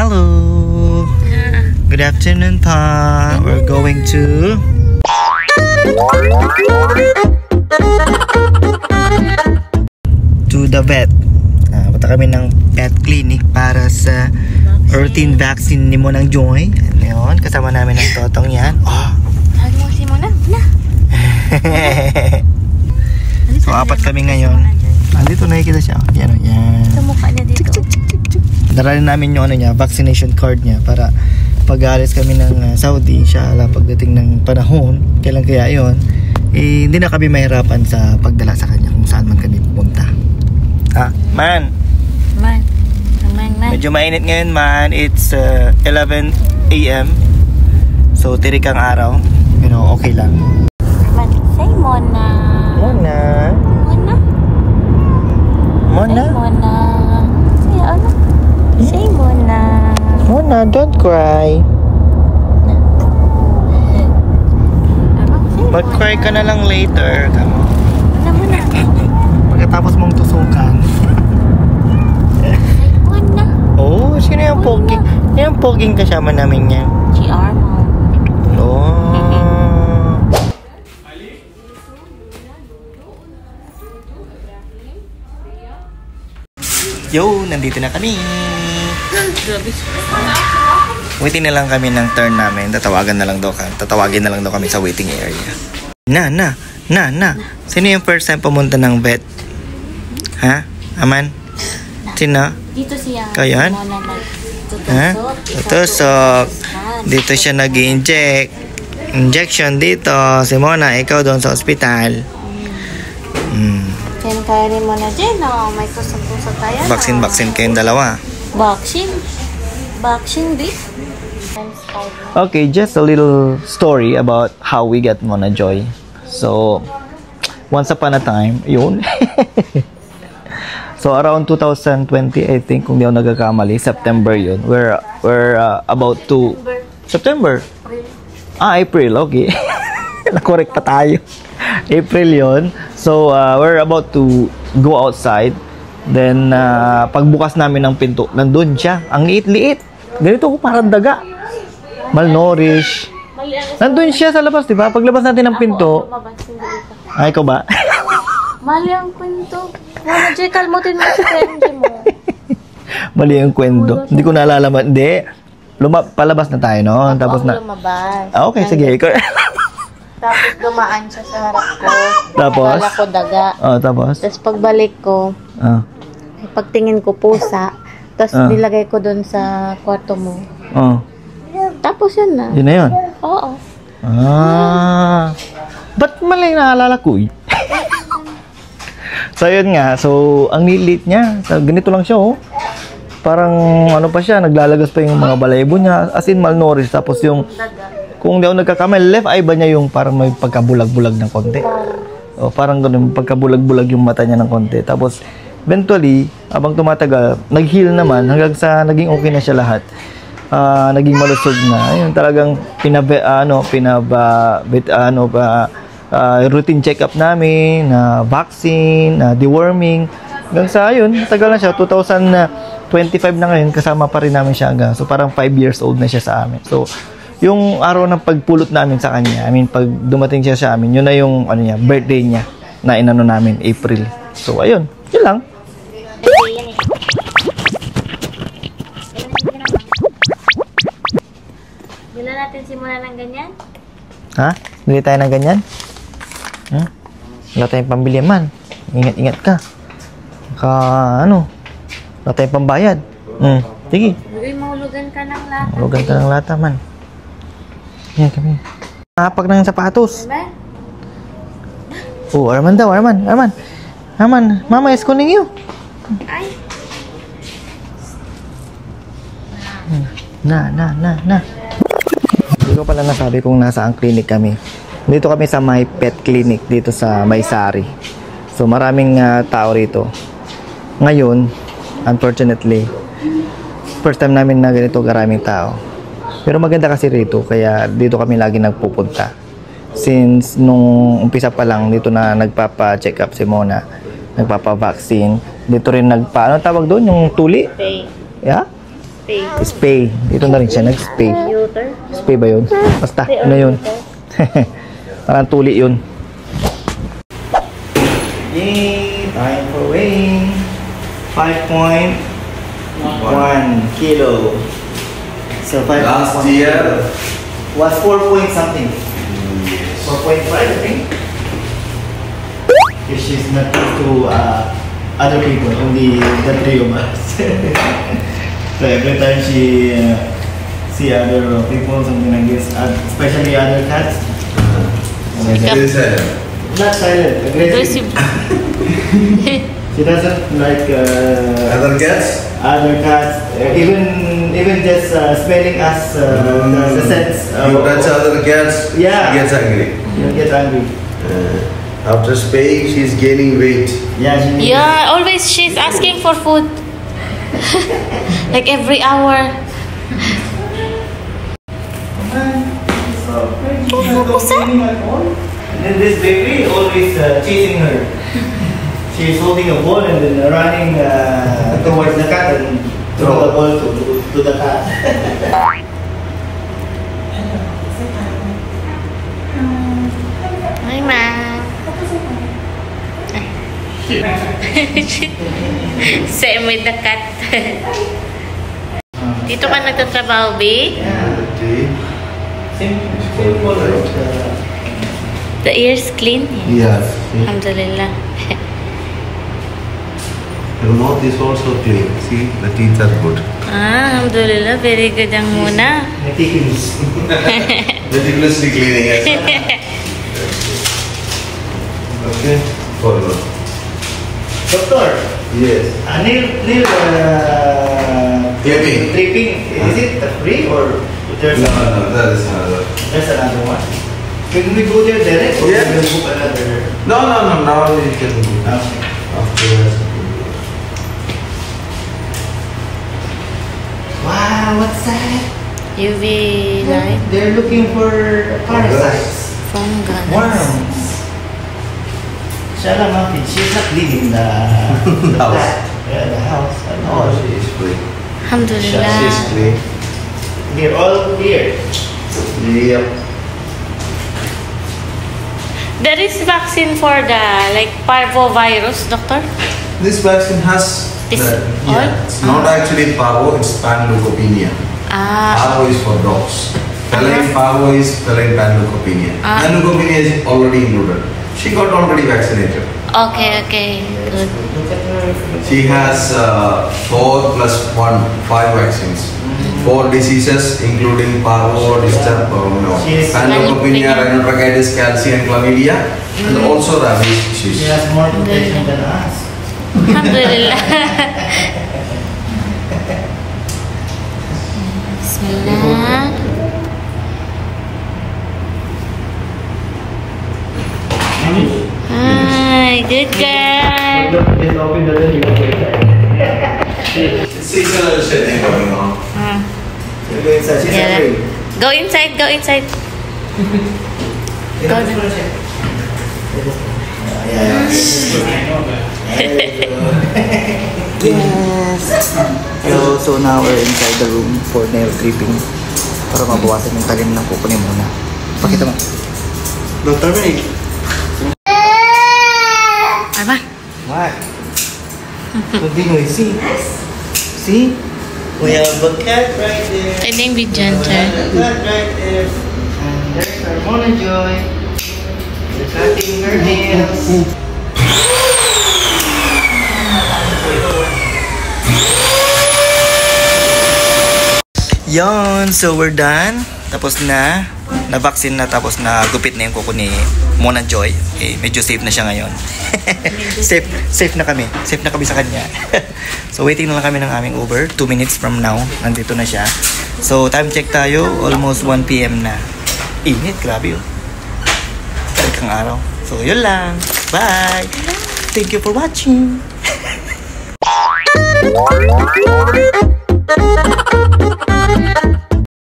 Hello. Good afternoon, pa. We're going to the vet. Punta kami ng pet clinic para sa routine vaccine ni Monang Joy. Ngayon, kasama namin ang totong yan. Oh. Sabi mo si Mona, na. So, apat kami ngayon. Andito nakikita siya. Yan, yan. Sa mukha niya dito. Daralin namin yung ano niya, vaccination card niya para pag-aalis kami ng Saudi, inshallah, pagdating ng panahon, kailan kaya yon, hindi na kami mahirapan sa pagdala sa kanya kung saan man kami pupunta. Ha? Man! Man. Medyo mainit ngayon, man. It's 11 AM. So, tirik ang araw. Pero okay lang. Man, say Mona. Mona. Mona. Mona. Say Mona. Say ano? Say Mona. Mona, don't cry. Mag-cry ka na lang later. Kamo. Mona. Pagkatapos mong tusukan. Mona. Oh, sino yung poging? Yung poging kasama namin yan. GR mo. Oh. Yo, nandito na kami. Waiting na lang kami ng turn namin. Tatawagin na lang daw kami sa waiting area. Na. Sino yung first time pumunta ng vet? Ha? Aman? Sino? Dito siya. Kayan? Mona Ha? Tutusok. Dito siya nag-i-inject. Injection dito. Si Mona, ikaw doon sa ospital. Jen, kaya rin mo na Jen, oh. May kusog-kusog tayo. Vaccine kayong dalawa. Vaccine, di? Okay, just a little story about how we get Mona Joy. So, once upon a time, yun. So, around 2020, I think, kung di ako nagkakamali, September yun. We're about to... September? April, okay. Nakorek pa tayo. April yun. So, we're about to go outside. Then, pagbukas namin ng pinto, nandun siya. Ang liit-liit. Ganito ko, parang daga. Malnourished. Nandun siya sa labas, diba? Paglabas natin ng pinto. Ay, ikaw ba? Mali ang kwento. Mona, Jay, kalmutin mo si Kenji mo. Mali ang kwento. Hindi ko naalala. Hindi. Palabas na tayo, no? Tapos na... lumabas. Okay, sige. Tapos dumaan siya sa harap ko. Tapos? Akala ko daga. Tapos? Tapos pagbalik ko, pagtingin ko pusa. Tapos nilagay ko doon sa kwarto mo. Tapos yun na. Yun na yun? Oo. Ba't mali naalala ko eh? So yun nga. So, ang lilit niya. Ganito lang siya oh. Parang ano pa siya, naglalagas pa yung mga balaybo niya. As in malnourished. Tapos yung... Kung di ako nagkakamay, left eye ba niya yung parang may pagkabulag-bulag ng konti? O parang ganun, pagkabulag-bulag yung mata niya ng konti. Tapos, eventually, habang tumatagal, nag-heal naman hanggang sa naging okay na siya lahat. Naging malusog na. Ayun, talagang routine check-up namin, vaccine, deworming. Hanggang sa, ayun, tagal na siya. 2025 na ngayon, kasama pa rin namin siya hanggang. So, parang 5 years old na siya sa amin. So, yung araw ng pagpulot namin sa kanya, pag dumating siya sa amin, yun na yung birthday niya na inano namin, April. So, ayun. Yun lang. Bila natin simulan ng ganyan? Ha? Bili tayo ng ganyan? Wala tayong pambili man. Ingat-ingat ka. Wala tayong pambayad. Sige. Mahulugan ka ng lata. Mahulugan ka ng lata man. Yan kami. Napag ng sapatos. Oh, Arman daw, Arman. Mama is calling you. Ay. Na. Hindi ko pala nasabi kung nasaan clinic kami. Dito kami sa My Pet Clinic dito sa Maysari. So maraming tao rito. Ngayon, unfortunately, first time namin na ganito karaming tao. Pero maganda kasi rito, kaya dito kami lagi nagpupunta. Since nung umpisa pa lang, dito na nagpapa-check up si Mona, nagpapa-vaccine. Dito rin ano tawag doon? Yung tuli? Yeah? Spay. Dito na rin siya nag-spay. Neuter. Spay ba yun? Basta, ano yun? Parang tuli yun. Yay! Time for weighing. 5.1 kilo. So 5 Last year was 4 point something. 4.5 I think. If she's not used to other people, only the three of us. So every time she see other people, something like this, especially other cats, not silent, aggressive. She doesn't like other cats. Other cats, even just smelling us, the scents. You touch other cats, Yeah. she gets angry. You get angry. After spaying, she's gaining weight. Yeah, she Yeah, always she's asking for food. Like every hour. What's that? And then this baby always chasing her. She's holding a ball and then running towards the cat and throw the ball to the cat. Hi, ma. Same with the cat. Dito ka nagtatrabaho, B? Simple. The ears clean? Yes. Alhamdulillah. Your mouth is also clean. See, the teeth are good. Alhamdulillah, very good ang muna. Meticulous. Meticulously cleaning. Okay. Forward. Doctor, Yes. nail clipping, is it free or there's No, that is another. there's another one? Can we go there direct or Yeah. can we book another? No. Now you can do it. Okay. Afterwards. Wow, what's that? UV light. They're looking for parasites, Fungal. worms. Siya lang ang she's not leaving the House. flat. Yeah, the house at Oh, all. she is clean. Alhamdulillah. She is clean. They're all clear. Yep. There is vaccine for the like parvovirus, doctor? This vaccine has. This all? Yeah, it's not actually parvo, it's panleukopenia. Parvo is for dogs. Feline parvo is feline panleukopenia. Panleukopenia is already included. She got already vaccinated. Okay, good. Look at her. She has 4 plus 1, 5 vaccines. 4 diseases including parvo, disturb, She is- panleukopenia, rhinotracheitis, calcium, chlamydia, and also rabies She disease. has more protection than us. Alhamdulillah. Bismillah. Hi, good girl. Just open the door, you go inside. Seasonal shedding going on. You go inside. She's Yeah. afraid. Go inside, go inside. You Go know, na. Yeah. Yes. So now we're inside the room for nail clipping. Para mabawasan yung talim ng kuko ni Mona. Pakita mo. Dr. May. Apa? What? Don't be noisy. See? We have a cat right there. Pwedeng be gentle. Cat right there. And there's our Mona Joy. They're cutting her nails. Yon, so we're done. Tapos na. Na-vaccine na, tapos na gupit na yung kuko ni Mona Joy. Eh, medyo safe na siya ngayon. safe na kami. Safe na kami sa kanya. So waiting na lang kami ng aming Uber. 2 minutes from now, nandito na siya. So time check tayo, almost 1 PM na. Init, grabe yun. Talagang araw. So yun lang. Bye! Thank you for watching!